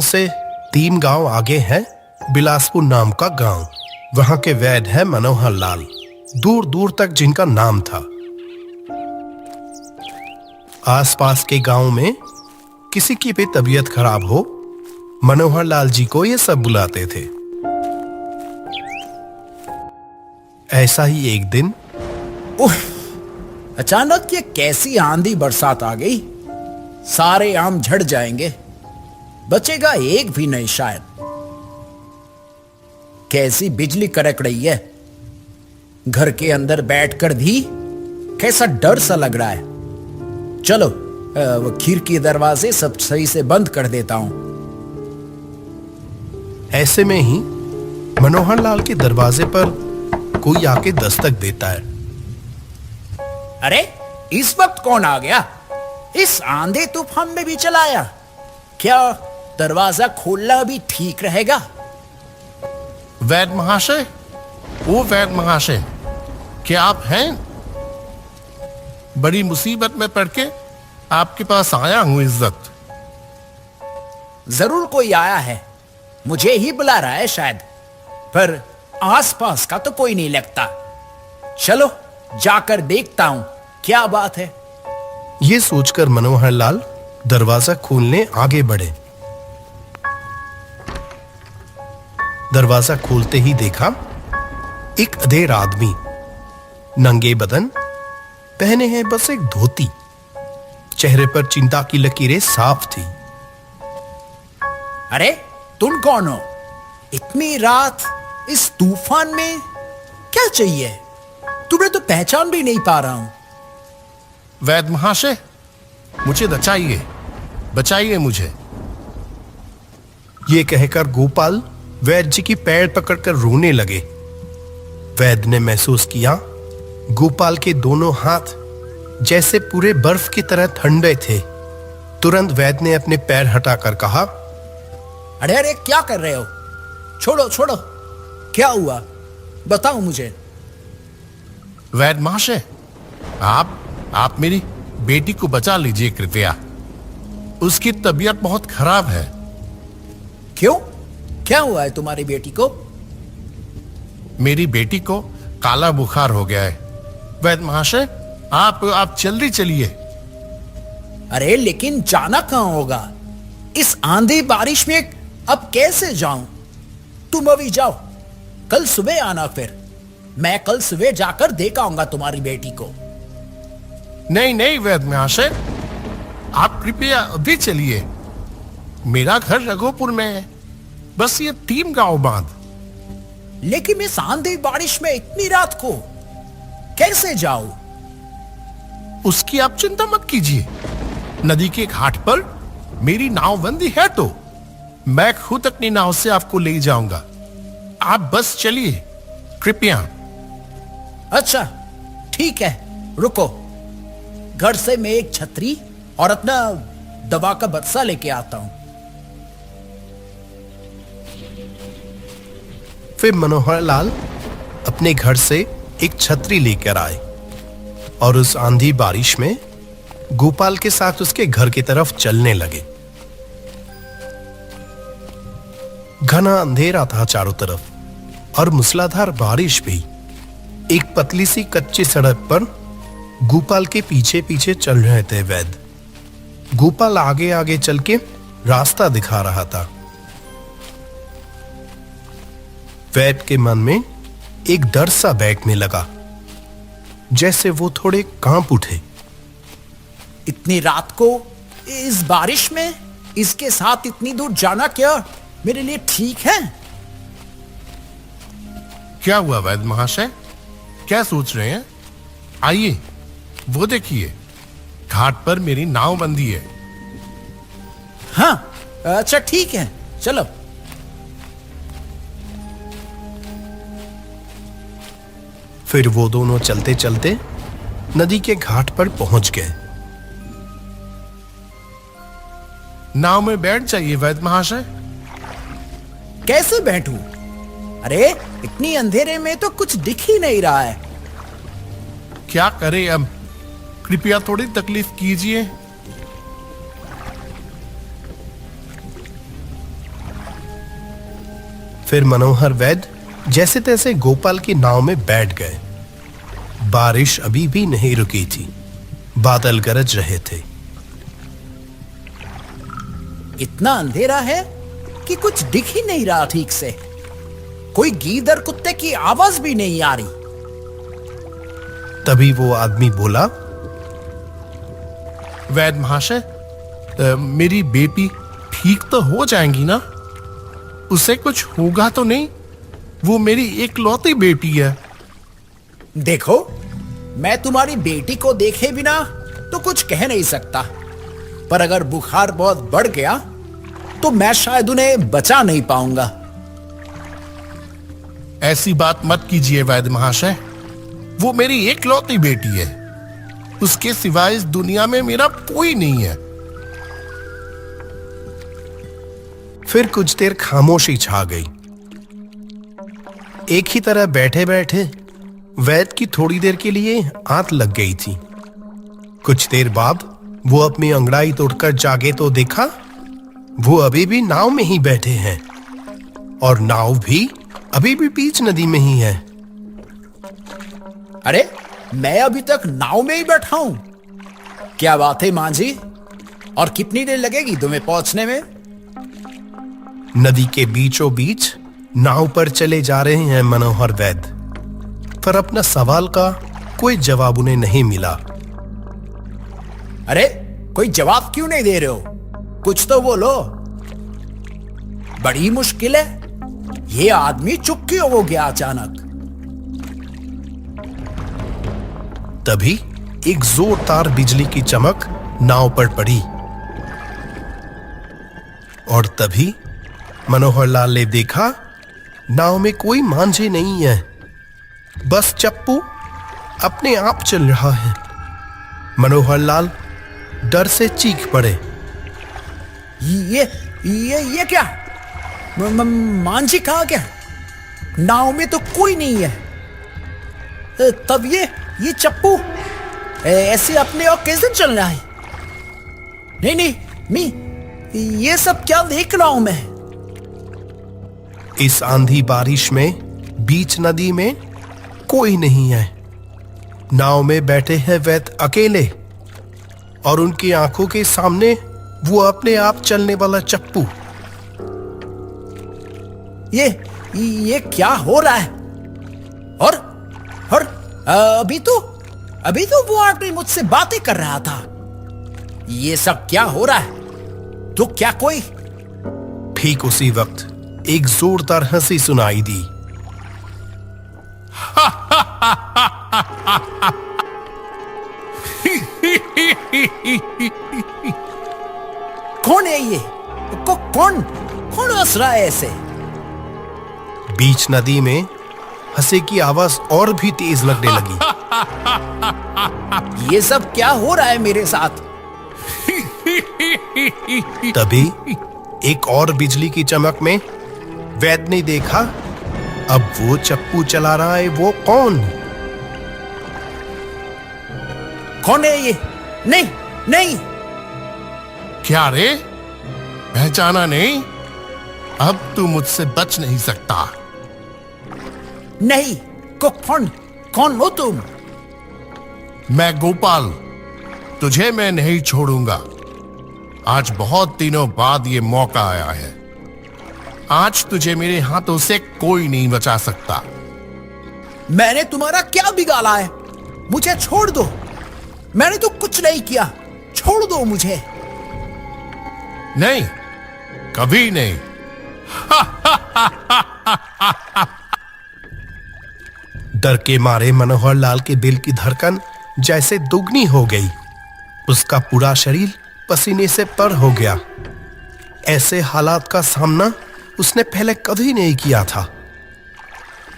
से 3 गांव आगे है बिलासपुर नाम का गांव। वहां के वैद्य है मनोहर लाल, दूर दूर तक जिनका नाम था। आसपास के गांव में किसी की भी तबीयत खराब हो, मनोहर लाल जी को ये सब बुलाते थे। ऐसा ही एक दिन अचानक ये कैसी आंधी बरसात आ गई। सारे आम झड़ जाएंगे, बचेगा एक भी नहीं शायद। कैसी बिजली कड़क रही है। घर के अंदर बैठकर भी कैसा डर सा लग रहा है। चलो वो खिड़की दरवाजे सब सही से बंद कर देता हूं। ऐसे में ही मनोहर लाल के दरवाजे पर कोई आके दस्तक देता है। अरे इस वक्त कौन आ गया? इस आंधी तूफान में भी चलाया। क्या दरवाजा खोलना भी ठीक रहेगा? वैद्य महाशय, वो वैद्य महाशय, क्या आप हैं? बड़ी मुसीबत में पड़ के आपके पास आया हूं इज्जत। जरूर कोई आया है, मुझे ही बुला रहा है शायद, पर आसपास का तो कोई नहीं लगता। चलो जाकर देखता हूं क्या बात है। ये सोचकर मनोहर लाल दरवाजा खोलने आगे बढ़े। दरवाजा खोलते ही देखा एक अधेड़ आदमी, नंगे बदन, पहने हैं बस एक धोती, चेहरे पर चिंता की लकीरें साफ थी। अरे तुम कौन हो? इतनी रात इस तूफान में क्या चाहिए? तुम्हें तो पहचान भी नहीं पा रहा हूं। वैद्य महाशय, मुझे बचाइए, बचाइए मुझे। ये कहकर गोपाल वैद्य जी की पैर पकड़कर रोने लगे। वैद्य ने महसूस किया गोपाल के दोनों हाथ जैसे पूरे बर्फ की तरह ठंडे थे। तुरंत वैद्य ने अपने पैर हटाकर कहा, अरे अरे क्या कर रहे हो? छोड़ो छोड़ो, क्या हुआ बताओ मुझे। वैद्य महाशय, आप मेरी बेटी को बचा लीजिए कृपया। उसकी तबीयत बहुत खराब है। क्यों? क्या हुआ है तुम्हारी बेटी को? मेरी बेटी को काला बुखार हो गया है। वैद्य महाशय, आप जल्दी चलिए। अरे लेकिन जाना कहां होगा? इस आंधी बारिश में अब कैसे जाऊं? तुम अभी जाओ, कल सुबह आना, फिर मैं कल सुबह जाकर देख आऊंगा तुम्हारी बेटी को। नहीं नहीं वैद्य महाशय, आप कृपया अभी चलिए। मेरा घर रघोपुर में है, बस ये 3 गांव बांध। लेकिन इस आंधी बारिश में इतनी रात को कैसे जाऊं? उसकी आप चिंता मत कीजिए। नदी के घाट पर मेरी नावबंदी है, तो मैं खुद अपनी नाव से आपको ले जाऊंगा। आप बस चलिए कृपया। अच्छा ठीक है, रुको। घर से मैं एक छतरी और अपना दवा का बक्सा लेके आता हूं। फिर मनोहर लाल अपने घर से एक छतरी लेकर आए और उस आंधी बारिश में गोपाल के साथ उसके घर की तरफ चलने लगे। घना अंधेरा था चारों तरफ और मूसलाधार बारिश भी। एक पतली सी कच्ची सड़क पर गोपाल के पीछे पीछे चल रहे थे वैद्य। गोपाल आगे आगे चल के रास्ता दिखा रहा था। वैद्य के मन में एक डर सा बैठने लगा, जैसे वो थोड़े कांप उठे। इतनी रात को इस बारिश में इसके साथ इतनी दूर जाना क्या मेरे लिए ठीक है? क्या हुआ वैद्य महाशय, क्या सोच रहे हैं? आइए, वो देखिए, घाट पर मेरी नाव बंदी है। हाँ अच्छा ठीक है, चलो। फिर वो दोनों चलते चलते नदी के घाट पर पहुंच गए। नाव में बैठ जाइए वैद्य महाशय। कैसे बैठूं? अरे इतनी अंधेरे में तो कुछ दिख ही नहीं रहा है। क्या करें अब, कृपया थोड़ी तकलीफ कीजिए। फिर मनोहर वैद्य जैसे तैसे गोपाल की नाव में बैठ गए। बारिश अभी भी नहीं रुकी थी, बादल गरज रहे थे। इतना अंधेरा है कि कुछ दिख ही नहीं रहा ठीक से। कोई गीदड़ कुत्ते की आवाज भी नहीं आ रही। तभी वो आदमी बोला, वैद्य महाशय, मेरी बेटी ठीक तो हो जाएंगी ना? उसे कुछ होगा तो नहीं? वो मेरी एकलौती बेटी है। देखो, मैं तुम्हारी बेटी को देखे बिना तो कुछ कह नहीं सकता, पर अगर बुखार बहुत बढ़ गया तो मैं शायद उन्हें बचा नहीं पाऊंगा। ऐसी बात मत कीजिए वैद्य महाशय। वो मेरी एकलौती बेटी है। उसके सिवाय इस दुनिया में मेरा कोई नहीं है। फिर कुछ देर खामोशी छा गई। एक ही तरह बैठे बैठे वैद्य की थोड़ी देर के लिए आंत लग गई थी। कुछ देर बाद वो अपनी अंगड़ाई तोड़कर जागे तो देखा वो अभी भी नाव में ही बैठे हैं, और नाव भी अभी भी बीच नदी में ही है। अरे, मैं अभी तक नाव में ही बैठा हूं। क्या बात है मांझी? और कितनी देर लगेगी तुम्हें पहुंचने में? नदी के बीचों बीच नाव पर चले जा रहे हैं मनोहर वैद्य, पर अपना सवाल का कोई जवाब उन्हें नहीं मिला। अरे, कोई जवाब क्यों नहीं दे रहे हो? कुछ तो बोलो। बड़ी मुश्किल है। ये आदमी चुप क्यों हो गया अचानक? तभी एक जोरदार बिजली की चमक नाव पर पड़ी, और तभी मनोहर लाल ने देखा नाव में कोई मांझे नहीं है, बस चप्पू अपने आप चल रहा है। मनोहर लाल डर से चीख पड़े। ये क्या? मांझी कहाँ गया? नाव में तो कोई नहीं है। तब ये चप्पू ऐसे अपने आप कैसे चल रहा है? नहीं, ये सब क्या देख रहा हूं मैं? इस आंधी बारिश में बीच नदी में कोई नहीं है। नाव में बैठे हैं वैद्य अकेले, और उनकी आंखों के सामने वो अपने आप चलने वाला चप्पू। ये क्या हो रहा है? और अभी तो वो आदमी मुझसे बातें कर रहा था। ये सब क्या हो रहा है? तो क्या कोई? ठीक उसी वक्त एक जोरदार हंसी सुनाई दी। कौन है ये? कौन हंस रहा है ऐसे? बीच नदी में हंसी की आवाज और भी तेज लगने लगी। ये सब क्या हो रहा है मेरे साथ? तभी एक और बिजली की चमक में वैद्य ने देखा अब वो चप्पू चला रहा है वो कौन है ये? नहीं। क्या रे, पहचाना नहीं? अब तू मुझसे बच नहीं सकता। नहीं, कौन हो तुम? मैं गोपाल, तुझे मैं नहीं छोड़ूंगा। आज बहुत दिनों बाद ये मौका आया है। आज तुझे मेरे हाथों से कोई नहीं बचा सकता। मैंने तुम्हारा क्या बिगाड़ा है? मुझे छोड़ दो। मैंने तो कुछ नहीं किया। छोड़ दो मुझे। नहीं, कभी नहीं। डर के मारे मनोहर लाल के दिल की धड़कन जैसे दुगनी हो गई। उसका पूरा शरीर पसीने से तर हो गया। ऐसे हालात का सामना उसने पहले कभी नहीं किया था।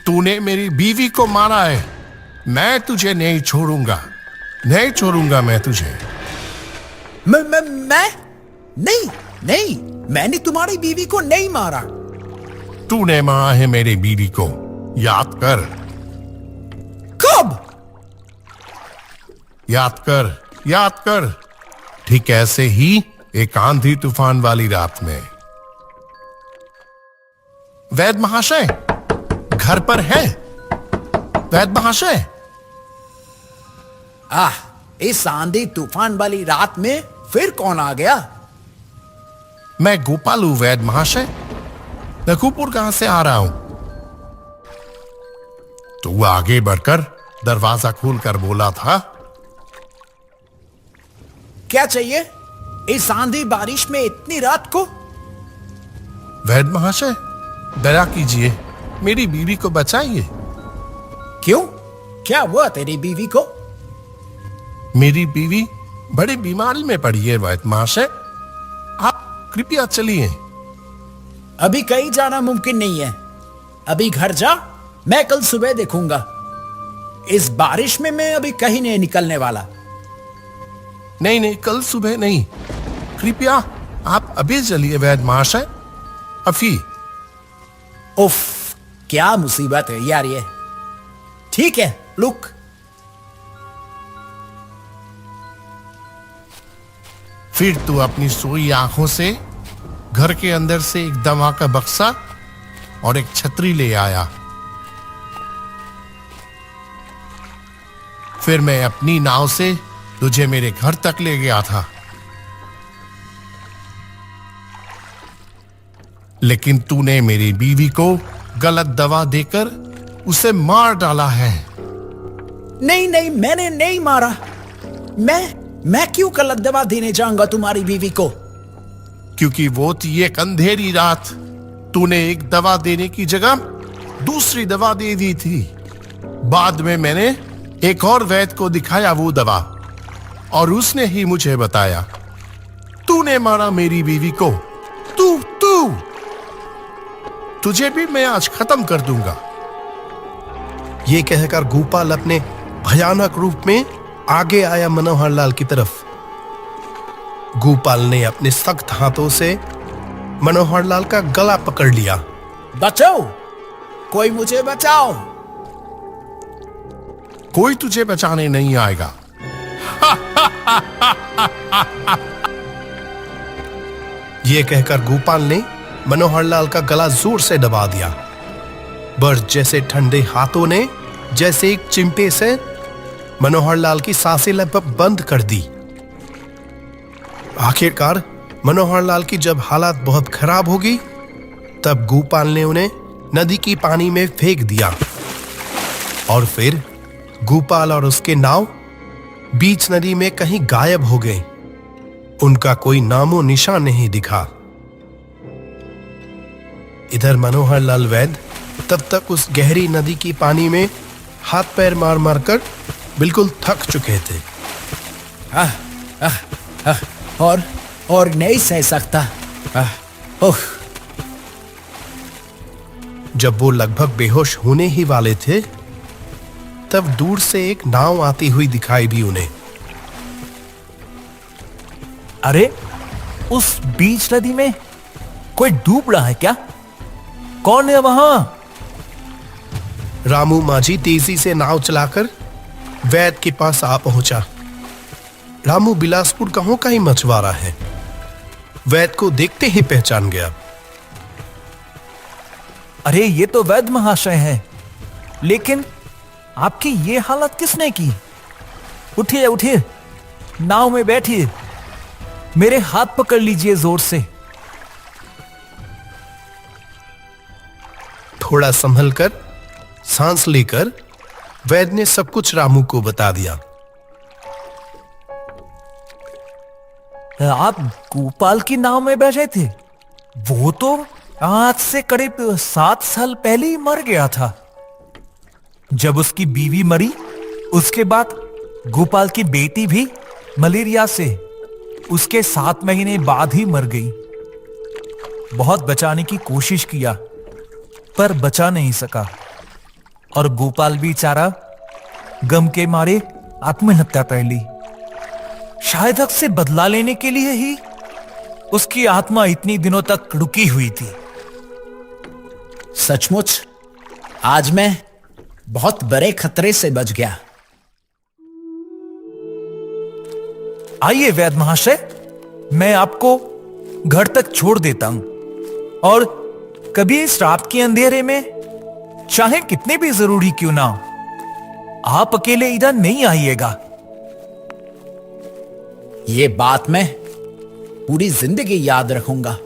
तूने मेरी बीवी को मारा है। मैं तुझे नहीं छोड़ूंगा। मैं तुझे। मैं नहीं, मैंने तुम्हारी बीवी को नहीं मारा। तूने मारा है मेरी बीवी को। याद कर। कब? याद कर। ठीक ऐसे ही एक आंधी तूफान वाली रात में। वैद्य महाशय घर पर है? वैद्य महाशय। आह, इस आंधी तूफान वाली रात में फिर कौन आ गया? मैं गोपाल हूं वैद्य महाशय, नकुपुर गांव से आ रहा हूं। तो वो आगे बढ़कर दरवाजा खोलकर बोला था, क्या चाहिए इस आंधी बारिश में इतनी रात को? वैद्य महाशय दया कीजिए, मेरी बीवी को बचाइए। क्यों, क्या हुआ तेरी बीवी को? मेरी बीवी बड़ी बीमारी में पड़ी है वैद्य महाशय, आप कृपया चलिए। अभी कहीं जाना मुमकिन नहीं है। अभी घर जा, मैं कल सुबह देखूंगा। इस बारिश में मैं अभी कहीं नहीं निकलने वाला। नहीं नहीं, कल सुबह नहीं, कृपया आप अभी चलिए वैद्य महाशय, अभी। उफ, क्या मुसीबत है यार ये। ठीक है, लुक। फिर तू अपनी सोई आंखों से घर के अंदर से एक दवा का बक्सा और एक छतरी ले आया। फिर मैं अपनी नाव से तुझे मेरे घर तक ले गया था, लेकिन तूने मेरी बीवी को गलत दवा देकर उसे मार डाला है। नहीं नहीं, मैंने नहीं मारा। मैं क्यों गलत दवा देने जाऊंगा तुम्हारी बीवी को? क्योंकि वो थी एक अंधेरी रात, तूने एक दवा देने की जगह दूसरी दवा दे दी थी। बाद में मैंने एक और वैद्य को दिखाया वो दवा, और उसने ही मुझे बताया तूने मारा मेरी बीवी को। तू तुझे भी मैं आज खत्म कर दूंगा। ये कहकर गोपाल अपने भयानक रूप में आगे आया मनोहर लाल की तरफ। गोपाल ने अपने सख्त हाथों से मनोहर लाल का गला पकड़ लिया। बचाओ, कोई मुझे बचाओ। कोई तुझे बचाने नहीं आएगा। ये कहकर गोपाल ने मनोहर लाल का गला जोर से दबा दिया। बस जैसे ठंडे हाथों ने जैसे एक चिमटे से मनोहर लाल की सांसें लगभग बंद कर दी। आखिरकार मनोहर लाल की जब हालत बहुत खराब हो गई, तब गोपाल ने उन्हें नदी की पानी में फेंक दिया, और फिर गोपाल और उसके नाव बीच नदी में कहीं गायब हो गए। उनका कोई नामो निशान नहीं दिखा। इधर मनोहर लाल वैद्य तब तक उस गहरी नदी की पानी में हाथ पैर मार मार कर बिल्कुल थक चुके थे। और नहीं सह सकता। जब वो लगभग बेहोश होने ही वाले थे, तब दूर से एक नाव आती हुई दिखाई दी उन्हें। अरे, उस बीच नदी में कोई डूब रहा है क्या? कौन है वहां? रामू माझी तेजी से नाव चलाकर वैद्य के पास आ पहुंचा। रामू बिलासपुर गांव का ही मछुआरा है। वैद्य को देखते ही पहचान गया। अरे, ये तो वैद्य महाशय हैं। लेकिन आपकी ये हालत किसने की? उठिए उठिए, नाव में बैठिए, मेरे हाथ पकड़ लीजिए जोर से। थोड़ा संभल कर, सांस लेकर वैद्य ने सब कुछ रामू को बता दिया। आप गोपाल की नाव में बैठे थे? वो तो आज से करीब 7 साल पहले ही मर गया था। जब उसकी बीवी मरी, उसके बाद गोपाल की बेटी भी मलेरिया से उसके 7 महीने बाद ही मर गई। बहुत बचाने की कोशिश किया, पर बचा नहीं सका, और गोपाल बेचारा गम के मारे आत्महत्या कर ली। शायद हक से बदला लेने के लिए ही उसकी आत्मा इतनी दिनों तक रुकी हुई थी। सचमुच आज मैं बहुत बड़े खतरे से बच गया। आइए वैद्य महाशय, मैं आपको घर तक छोड़ देता हूं, और कभी इस रात के अंधेरे में, चाहे कितने भी जरूरी क्यों ना हो, आप अकेले इधर नहीं आइएगा। ये बात मैं पूरी जिंदगी याद रखूंगा।